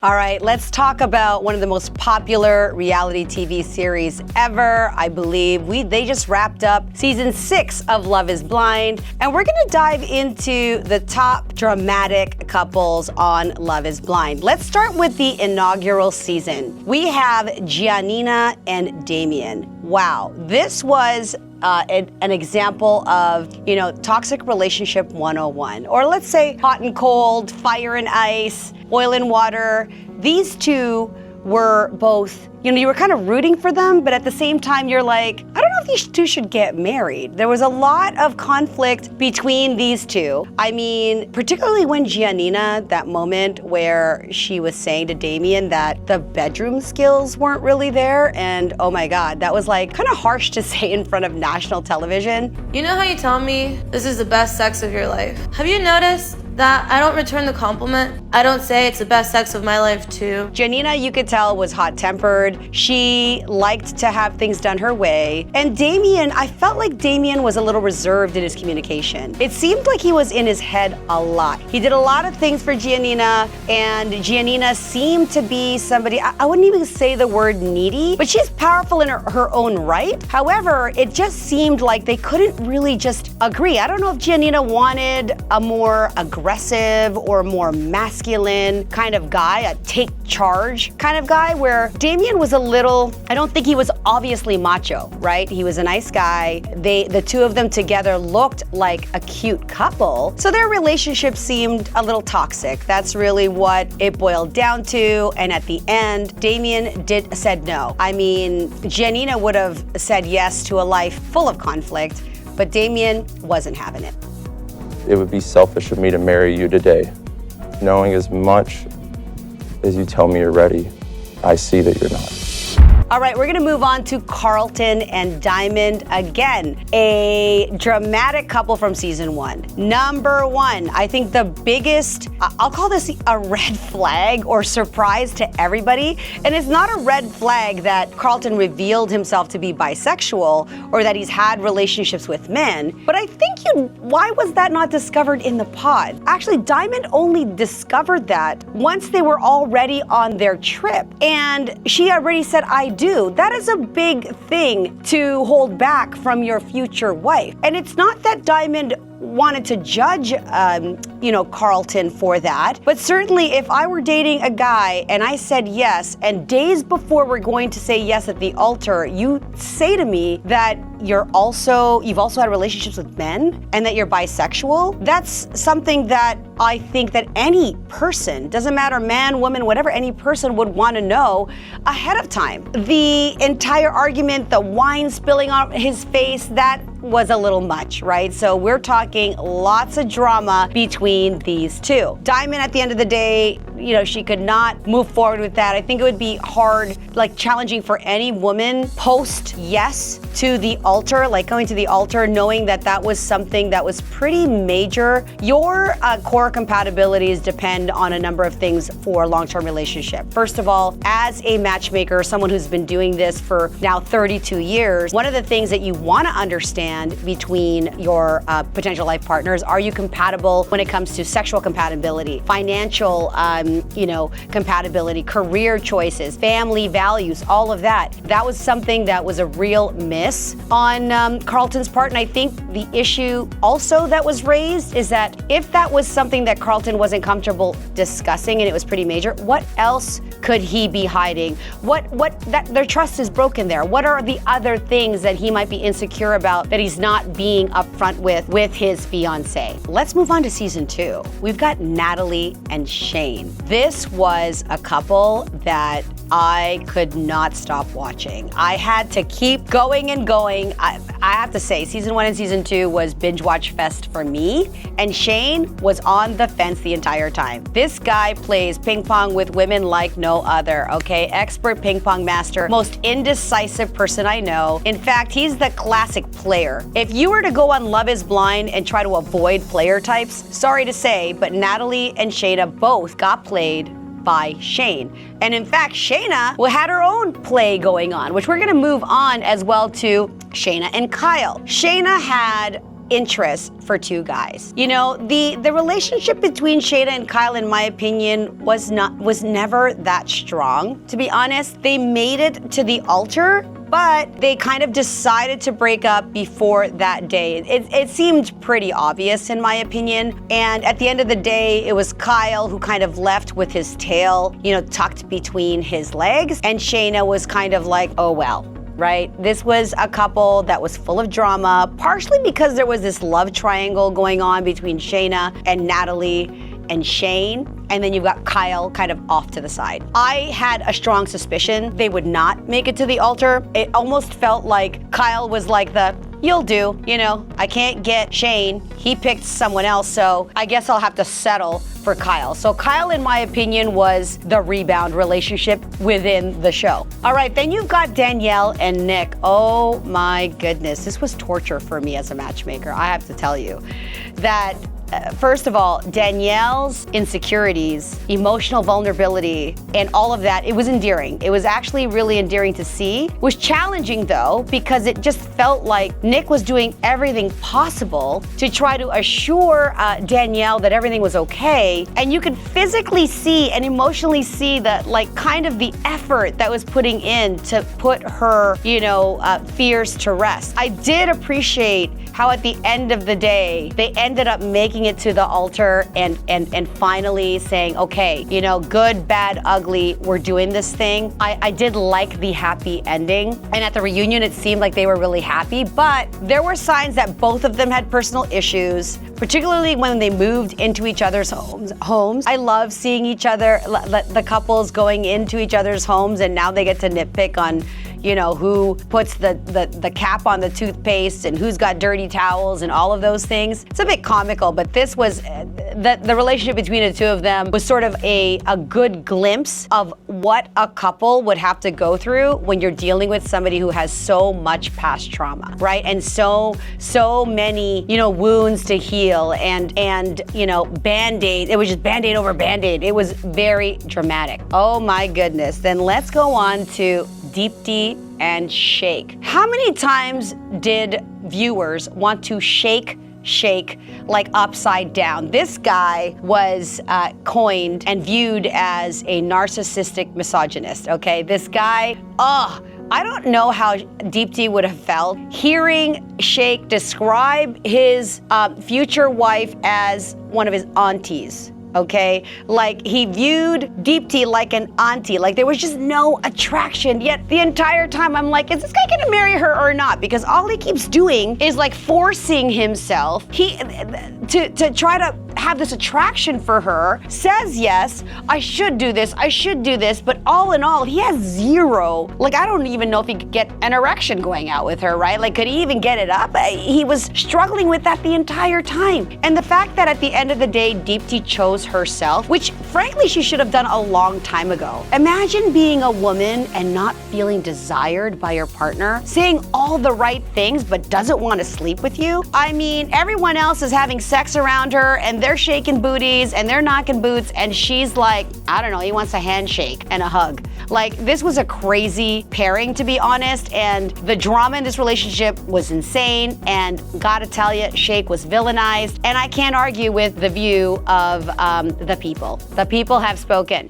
All right, let's talk about one of the most popular reality TV series ever. I believe they just wrapped up season 6 of Love is Blind, and we're gonna dive into the top dramatic couples on Love is Blind. Let's start with the inaugural season. We have Gianina and Damian. Wow, this was an example of, toxic relationship 101. Or let's say hot and cold, fire and ice, oil and water. These two were both, you were kind of rooting for them, but at the same time, you're like, I don't know if these two should get married. There was a lot of conflict between these two. I mean, particularly when Gianina, that moment where she was saying to Damian that the bedroom skills weren't really there, and oh my God, that was like kind of harsh to say in front of national television. You know how you tell me this is the best sex of your life? Have you noticed that I don't return the compliment? I don't say it's the best sex of my life too. Gianina, you could tell, was hot-tempered. She liked to have things done her way. And Damian, I felt like Damian was a little reserved in his communication. It seemed like he was in his head a lot. He did a lot of things for Gianina, and Gianina seemed to be somebody, I wouldn't even say the word needy, but she's powerful in her own right. However, it just seemed like they couldn't really just agree. I don't know if Gianina wanted a more aggressive or more masculine kind of guy, a take charge kind of guy, where Damian was a little, I don't think he was obviously macho, right? He was a nice guy. The two of them together looked like a cute couple. So their relationship seemed a little toxic. That's really what it boiled down to. And at the end, Damian said no. I mean, Gianina would have said yes to a life full of conflict, but Damian wasn't having it. It would be selfish of me to marry you today. Knowing as much as you tell me you're ready, I see that you're not. All right, we're gonna move on to Carlton and Diamond. Again, a dramatic couple from season 1. Number 1, I think the biggest, I'll call this a red flag or surprise to everybody. And it's not a red flag that Carlton revealed himself to be bisexual or that he's had relationships with men. But I think why was that not discovered in the pod? Actually, Diamond only discovered that once they were already on their trip. And she already said, I do. That is a big thing to hold back from your future wife. And it's not that Diamond wanted to judge, Carlton for that. But certainly if I were dating a guy and I said yes, and days before we're going to say yes at the altar, you say to me that you've also had relationships with men and that you're bisexual, that's something that I think that any person, doesn't matter man, woman, whatever, any person would want to know ahead of time. The entire argument, the wine spilling on his face, that was a little much, right? So we're talking lots of drama between these two. Diamond, at the end of the day, she could not move forward with that. I think it would be hard, like challenging for any woman post yes to the altar, like going to the altar, knowing that that was something that was pretty major. Your core compatibilities depend on a number of things for a long-term relationship. First of all, as a matchmaker, someone who's been doing this for now 32 years, one of the things that you want to understand between your potential life partners, are you compatible when it comes to sexual compatibility, financial compatibility, career choices, family values, all of that. That was something that was a real miss on Carlton's part. And I think the issue also that was raised is that if that was something that Carlton wasn't comfortable discussing and it was pretty major, what else could he be hiding? Their trust is broken there. What are the other things that he might be insecure about that he's not being upfront with his fiancée? Let's move on to season 2. We've got Natalie and Shane. This was a couple that I could not stop watching. I had to keep going and going. I have to say, season 1 and season 2 was binge watch fest for me, and Shane was on the fence the entire time. This guy plays ping pong with women like no other, okay? Expert ping pong master, most indecisive person I know. In fact, he's the classic player. If you were to go on Love is Blind and try to avoid player types, sorry to say, but Natalie and Shayna both got played by Shane. And in fact, Shayna had her own play going on, which we're gonna move on as well to Shayna and Kyle. Shayna had interest for two guys. You know, the relationship between Shayna and Kyle, in my opinion, was never that strong. To be honest, they made it to the altar, but they kind of decided to break up before that day. It seemed pretty obvious, in my opinion. And at the end of the day, it was Kyle who kind of left with his tail, you know, tucked between his legs. And Shayna was kind of like, oh well. Right? This was a couple that was full of drama, partially because there was this love triangle going on between Shayna and Natalie and Shane, and then you've got Kyle kind of off to the side. I had a strong suspicion they would not make it to the altar. It almost felt like Kyle was like you'll do, you know, I can't get Shane. He picked someone else, so I guess I'll have to settle for Kyle. So Kyle, in my opinion, was the rebound relationship within the show. All right, then you've got Danielle and Nick. Oh my goodness, this was torture for me as a matchmaker. I have to tell you that first of all, Danielle's insecurities, emotional vulnerability, and all of that, it was endearing. It was actually really endearing to see. It was challenging though, because it just felt like Nick was doing everything possible to try to assure Danielle that everything was okay. And you could physically see and emotionally see that, like, kind of the effort that was putting in to put her, you know, fears to rest. I did appreciate how at the end of the day, they ended up making it to the altar and finally saying, okay, you know, good, bad, ugly, we're doing this thing. I did like the happy ending. And at the reunion, it seemed like they were really happy, but there were signs that both of them had personal issues, particularly when they moved into each other's homes. I love seeing each other, the couples going into each other's homes, and now they get to nitpick on, you know, who puts the cap on the toothpaste and who's got dirty towels and all of those things. It's a bit comical, but this was, the relationship between the two of them was sort of a good glimpse of what a couple would have to go through when you're dealing with somebody who has so much past trauma, right? And so many, you know, wounds to heal and you know, Band-Aid. It was just Band-Aid over Band-Aid. It was very dramatic. Oh my goodness. Then let's go on to Deepti and Shake. How many times did viewers want to shake like upside down? This guy was coined and viewed as a narcissistic misogynist, okay? This guy, I don't know how Deepti would have felt hearing Shake describe his future wife as one of his aunties. Okay, like he viewed Deepti like an auntie, like there was just no attraction. Yet the entire time I'm like, is this guy gonna marry her or not? Because all he keeps doing is like forcing himself to try to have this attraction for her, says yes, I should do this, but all in all, he has zero. Like, I don't even know if he could get an erection going out with her, right? Like, could he even get it up? He was struggling with that the entire time. And the fact that at the end of the day, Deepti chose herself, which frankly she should have done a long time ago. Imagine being a woman and not feeling desired by your partner, saying all the right things but doesn't want to sleep with you. I mean, everyone else is having sex around her and they're shaking booties and they're knocking boots and she's like, I don't know, he wants a handshake and a hug. Like, this was a crazy pairing, to be honest, and the drama in this relationship was insane, and gotta tell you, Shake was villainized, and I can't argue with the view of the people. The people have spoken.